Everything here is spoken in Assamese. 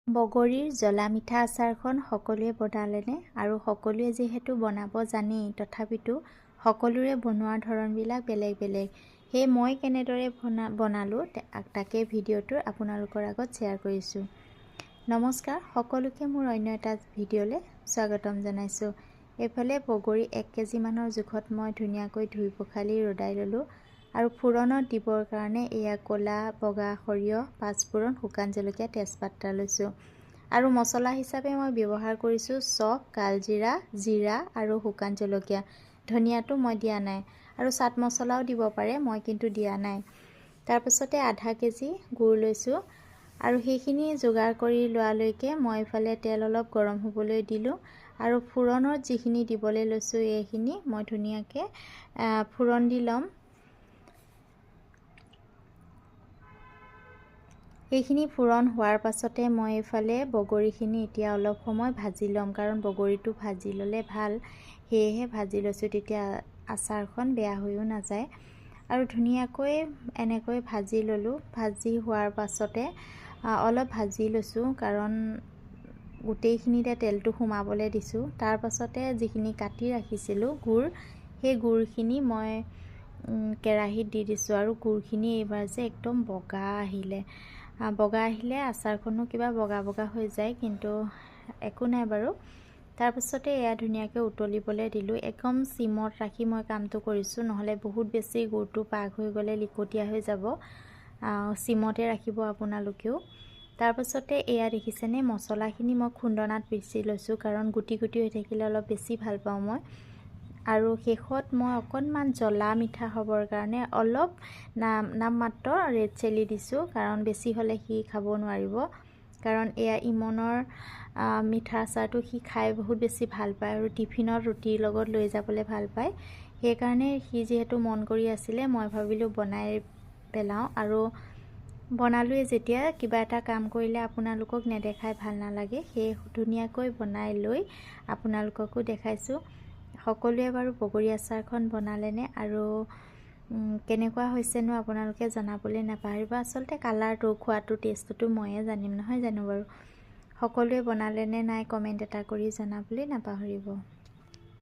বগৰীৰ জ্বলা মিঠা আচাৰখন সকলোৱে বনালেনে? আৰু সকলোৱে যিহেতু বনাব জানেই, তথাপিতো সকলোৰে বনোৱাৰ ধৰণবিলাক বেলেগ বেলেগ। সেয়ে মই কেনেদৰে বনালোঁ তাকে ভিডিঅ'টোৰ আপোনালোকৰ আগত শ্বেয়াৰ কৰিছোঁ। নমস্কাৰ, সকলোকে মোৰ অন্য এটা ভিডিঅ'লৈ স্বাগতম জনাইছোঁ। এইফালে বগৰী 1 কেজি মানৰ জোখত মই ধুনীয়াকৈ ধুই পখালি ৰ'দাই ল'লোঁ। আৰু ফুৰণত দিবৰ কাৰণে এয়া ক'লা বগা সৰিয়হ, পাঁচফোৰণ, শুকান জলকীয়া, তেজপাত লৈছোঁ। আৰু মছলা হিচাপে মই ব্যৱহাৰ কৰিছোঁ চফ, কালজিৰা, জিৰা আৰু শুকান জলকীয়া। ধনিয়াটো মই দিয়া নাই। আৰু চাট মছলাও দিব পাৰে, মই কিন্তু দিয়া নাই। তাৰপিছতে আধা কেজি গুড় লৈছোঁ। আৰু সেইখিনি যোগাৰ কৰি লোৱালৈকে মই ইফালে তেল অলপ গৰম হ'বলৈ দিলোঁ। আৰু ফুৰণত যিখিনি দিবলৈ লৈছোঁ এইখিনি মই ধুনীয়াকৈ ফুৰণ দি ল'ম। এইখিনি ফুৰণ হোৱাৰ পাছতে মই এইফালে বগৰীখিনি এতিয়া অলপ সময় ভাজি ল'ম, কাৰণ বগৰীটো ভাজি ল'লে ভাল, সেয়েহে ভাজি লৈছোঁ, তেতিয়া আচাৰখন বেয়া হৈও নাযায়। আৰু ধুনীয়াকৈ এনেকৈ ভাজি ল'লোঁ। ভাজি হোৱাৰ পাছতে অলপ ভাজি লৈছোঁ, কাৰণ গোটেইখিনিতে তেলটো সোমাবলৈ দিছোঁ। তাৰ পাছতে যিখিনি কাটি ৰাখিছিলোঁ গুড়, সেই গুড়খিনি মই কেৰাহীত দি দিছোঁ। আৰু গুড়খিনি এইবাৰ যে একদম বগা আহিলে আচাৰখনো কিবা বগা বগা হৈ যায়, কিন্তু একো নাই বাৰু। তাৰপিছতে এয়া ধুনীয়াকৈ উতলিবলৈ দিলোঁ। একদম চিমত ৰাখি মই কামটো কৰিছোঁ, নহ'লে বহুত বেছি গুড়টো পাক হৈ গ'লে লিকটীয়া হৈ যাব। চিমতে ৰাখিব আপোনালোকেও। তাৰপিছতে এয়া দেখিছেনে, মছলাখিনি মই খুন্দনাত পিচি লৈছোঁ, কাৰণ গুটি গুটি হৈ থাকিলে অলপ বেছি ভাল পাওঁ মই। আৰু শেষত মই অকণমান জ্বলা মিঠা হ'বৰ কাৰণে অলপ নামমাত্ৰ ৰেড চিলি দিছোঁ, কাৰণ বেছি হ'লে সি খাব নোৱাৰিব। কাৰণ এয়া ইমনৰ মিঠা আচাৰটো সি খাই বহুত বেছি ভাল পায়, আৰু টিফিনত ৰুটিৰ লগত লৈ যাবলৈ ভাল পায়। সেইকাৰণে সি যিহেতু মন কৰি আছিলে, মই ভাবিলোঁ বনাই পেলাওঁ। আৰু বনালোৱে যেতিয়া, কিবা এটা কাম কৰিলে আপোনালোকক নেদেখাই ভাল নালাগে, সেয়ে ধুনীয়াকৈ বনাই লৈ আপোনালোককো দেখাইছোঁ। সকলোৱে বাৰু বগৰী আচাৰখন বনালেনে? আৰু কেনেকুৱা হৈছেনো আপোনালোকে জনাবলৈ নাপাহৰিব। আচলতে কালাৰটো, খোৱাটো, টেষ্টটো ময়ে জানিম, নহয় জানো বাৰু? সকলোৱে বনালেনে নাই কমেণ্ট এটা কৰি জনাবলৈ নাপাহৰিব।